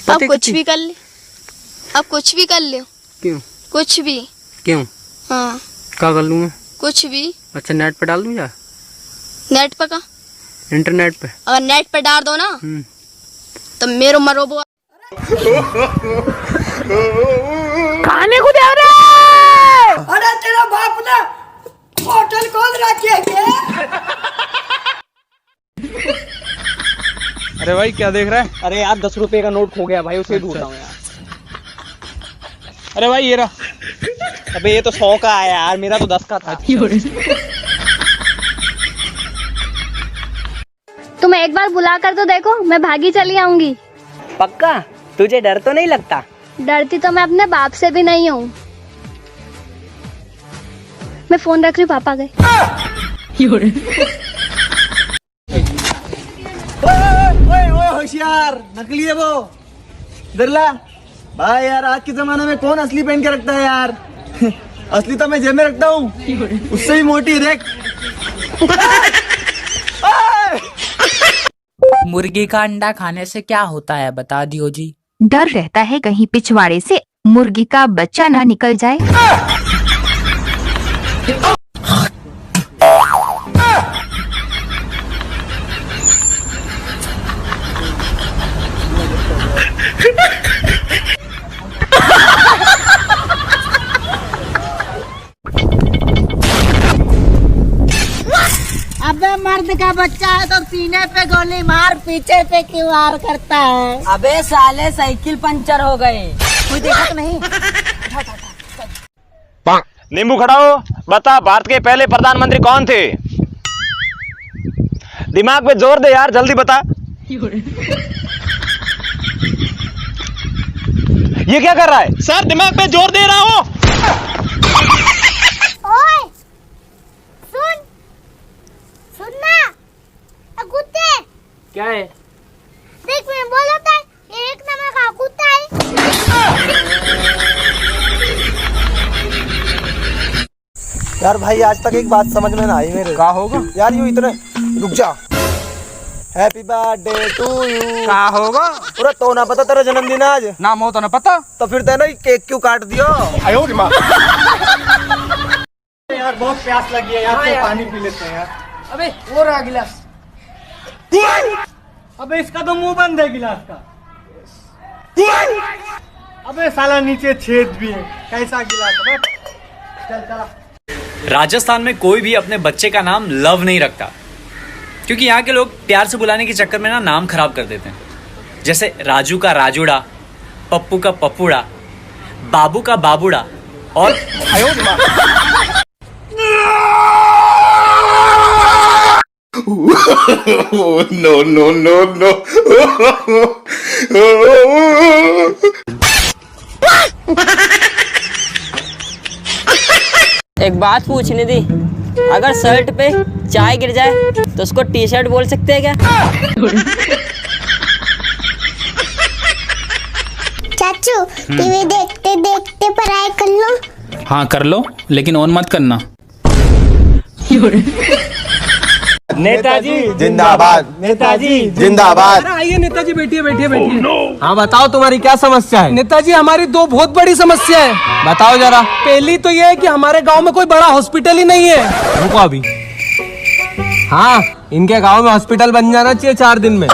अब कुछ भी कर ले, अब कुछ भी कर ले। क्यों? कुछ भी। क्यों? हाँ। क्या कर लूँ मैं? कुछ भी। अच्छा नेट पे डाल दूँ या नेट पे? का इंटरनेट पे? अगर नेट पे डाल दो ना तो मेरो मरो बुआ। खाने को दे रहे। अरे तेरा बाप ने होटल खोल रखी है क्या? अरे भाई क्या देख रहा है? अरे यार 10 रुपए का नोट खो गया भाई, उसे ढूंढ रहा हूँ यार। अरे भाई ये रहा। अबे ये तो 100 का है यार, मेरा तो 10 का था। तुम एक बार बुला कर तो देखो, मैं भागी चली आऊंगी। पक्का? तुझे डर तो नहीं लगता? डरती तो मैं अपने बाप से भी नहीं हूँ। मैं फोन रख रही हूँ, पापा गए। होशियार, नकली है वो। दरला भाई यार, आज के जमाने में कौन असली पहन के रखता है यार? असली तो मैं जेब में रखता हूँ, उससे भी मोटी। देख मुर्गी का अंडा खाने से क्या होता है बता दियो जी। डर रहता है कहीं पिछवाड़े से मुर्गी का बच्चा ना निकल जाए। अबे मर्द का बच्चा है तो सीने पे गोली मार, पीछे पे क्यों वार करता है? अबे साले साइकिल पंचर हो गए, कोई देखा तो नहीं? नींबू खड़ा हो, बता भारत के पहले प्रधानमंत्री कौन थे? दिमाग पे जोर दे यार, जल्दी बता। ये क्या कर रहा है? सर दिमाग पे जोर दे रहा हूं। ओए सुन, सुनना कुत्ते। क्या है? देख मैं बोला था ये एक नंबर का कुत्ता है। यार भाई आज तक एक बात समझ में ना आई मेरे। क्या होगा यार यूं इतने रुक जा। Happy birthday to you. क्या होगा? पूरा तो ना पता तेरा जन्मदिन आज? नाम हो तो ना पता। तो फिर तेना केक क्यों काट दियो? आयो की माँ। यार बहुत प्यास लगी है यार, तो पानी पी लेते हैं यार। अबे वो रहा गिलास। अबे इसका तो मुंह बंद है गिलास का। अबे साला नीचे छेद भी है, कैसा गिलास है? चल चला। राजस्थान में कोई भी अपने बच्चे का नाम लव नहीं रखता, क्योंकि यहाँ के लोग प्यार से बुलाने के चक्कर में ना नाम खराब कर देते हैं। जैसे राजू का राजूड़ा, पप्पू का पप्पूड़ा, बाबू का बाबूड़ा और नो नो नो नो। एक बात पूछनी थी, अगर शर्ट पे चाय गिर जाए तो उसको टी शर्ट बोल सकते हैं क्या? चाचू टीवी देखते देखते पढ़ाई कर लो। हाँ कर लो, लेकिन ऑन मत करना। नेताजी जिंदाबाद। नेताजी जिंदाबाद। आइए नेताजी, बैठिए बैठिए बैठिए। हाँ बताओ तुम्हारी क्या समस्या है? नेताजी हमारी दो बहुत बड़ी समस्या है। बताओ जरा। पहली तो ये है कि हमारे गांव में कोई बड़ा हॉस्पिटल ही नहीं है। रुको अभी। हाँ इनके गांव में हॉस्पिटल बन जाना चाहिए 4 दिन में।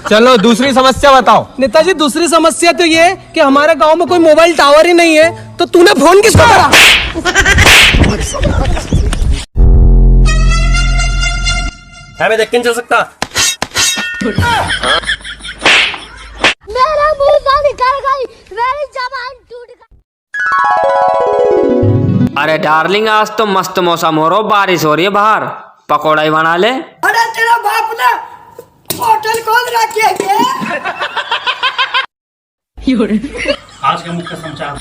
चलो दूसरी समस्या बताओ। नेताजी दूसरी समस्या तो ये है कि हमारे गांव में कोई मोबाइल टावर ही नहीं है, तो तूने फोन किसको करा? मैं देख के नहीं चल सकता। मेरा मुंह से निकल गई, मेरी जबान टूट गई। अरे डार्लिंग आज तो मस्त मौसम हो रहा, बारिश हो रही है बाहर, पकौड़ा ही बना ले। अरे तेरा बाप ने होटल खोल रखी है क्या? आज का मुख्य समाचार।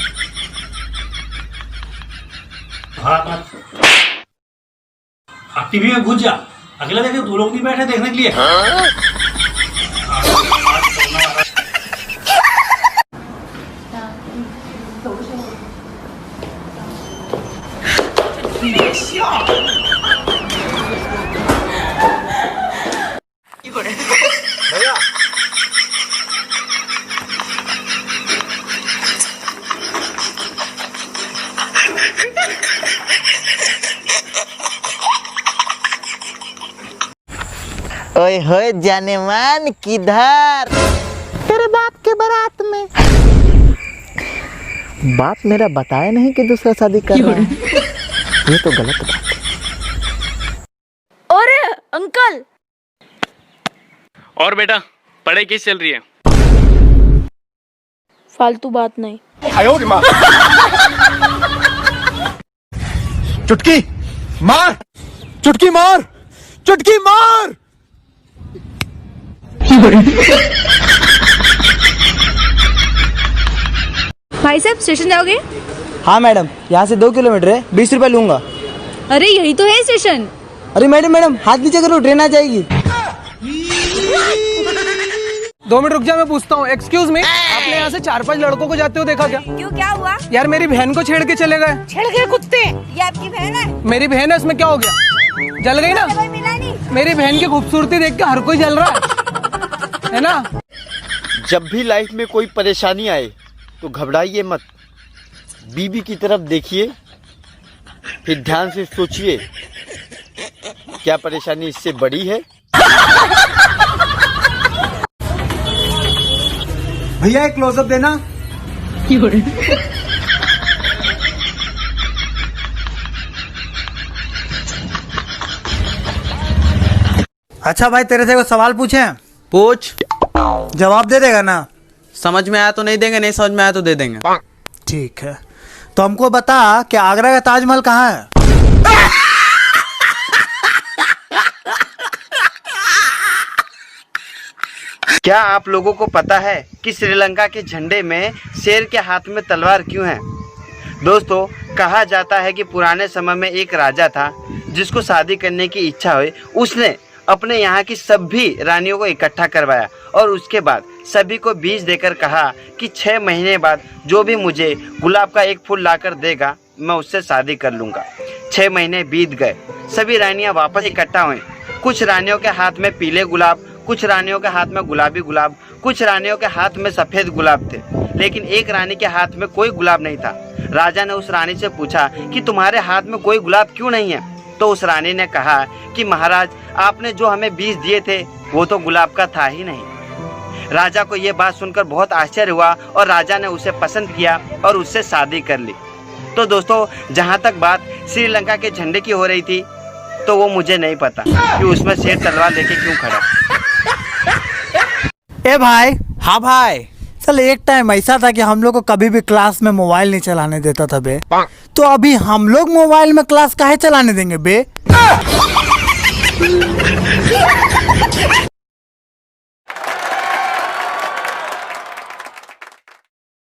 भारत टीवी में घुस जा, अगला देखे 2 लोग नहीं बैठे देखने के लिए। ओए होए जाने मान किधर? तेरे बाप के बारात में। बाप मेरा बताया नहीं कि दूसरा शादी कर रहा है। ये तो गलत बात है। अरे अंकल, और बेटा पढ़ाई कैसी चल रही है? फालतू बात नहीं। चुटकी मार, चुटकी मार, चुटकी मार। भाई साहब स्टेशन जाओगे? हाँ मैडम, यहाँ से 2 किलोमीटर है, 20 रुपए लूंगा। अरे यही तो है स्टेशन। अरे मैडम हाथ नीचे करो, ट्रेन आ जाएगी। 2 मिनट रुक जा, मैं पूछता हूँ। एक्सक्यूज मी, आपने यहाँ से 4-5 लड़कों को जाते हुए देखा क्या? क्यों, क्या हुआ? यार मेरी बहन को छेड़ के चले गए। छेड़ गए कुत्ते? ये आपकी बहन है? मेरी बहन है, इसमें क्या हो गया? जल गई ना? मिला नहीं। मेरी बहन की खूबसूरती देख के हर कोई जल रहा है ना? जब भी लाइफ में कोई परेशानी आए तो घबराइए मत, बीबी की तरफ देखिए, फिर ध्यान से सोचिए क्या परेशानी इससे बड़ी है। भैया एक क्लोजअप देना। अच्छा भाई, तेरे से कोई सवाल पूछे? पूछ। जवाब दे देगा ना? समझ में आया तो नहीं देंगे, नहीं समझ में आया तो दे देंगे। ठीक है, तो हमको बता कि आगरा का ताजमहल कहाँ है? क्या आप लोगों को पता है कि श्रीलंका के झंडे में शेर के हाथ में तलवार क्यों है? दोस्तों, कहा जाता है कि पुराने समय में एक राजा था जिसको शादी करने की इच्छा हुई। उसने अपने यहाँ की सभी रानियों को इकट्ठा करवाया और उसके बाद सभी को बीज देकर कहा कि 6 महीने बाद जो भी मुझे गुलाब का एक फूल लाकर देगा मैं उससे शादी कर लूँगा। 6 महीने बीत गए, सभी रानियाँ वापस इकट्ठा हुई। कुछ रानियों के हाथ में पीले गुलाब, कुछ रानियों के हाथ में गुलाबी गुलाब, कुछ रानियों के हाथ में सफ़ेद गुलाब थे, लेकिन एक रानी के हाथ में कोई गुलाब नहीं था। राजा ने उस रानी से पूछा कि तुम्हारे हाथ में कोई गुलाब क्यों नहीं है? तो उस रानी ने कहा कि महाराज, आपने जो हमें बीज दिए थे वो तो गुलाब का था ही नहीं। राजा को ये बात सुनकर बहुत आश्चर्य हुआ और राजा ने उसे पसंद किया और उससे शादी कर ली। तो दोस्तों, जहाँ तक बात श्रीलंका के झंडे की हो रही थी, तो वो मुझे नहीं पता कि उसमें शेर तलवार लेके क्यों खड़ा। ए भाई। हाँ भाई। चल, एक टाइम ऐसा था कि हम लोग को कभी भी क्लास में मोबाइल नहीं चलाने देता था बे। तो अभी हम लोग मोबाइल में क्लास काहे चलाने देंगे बे?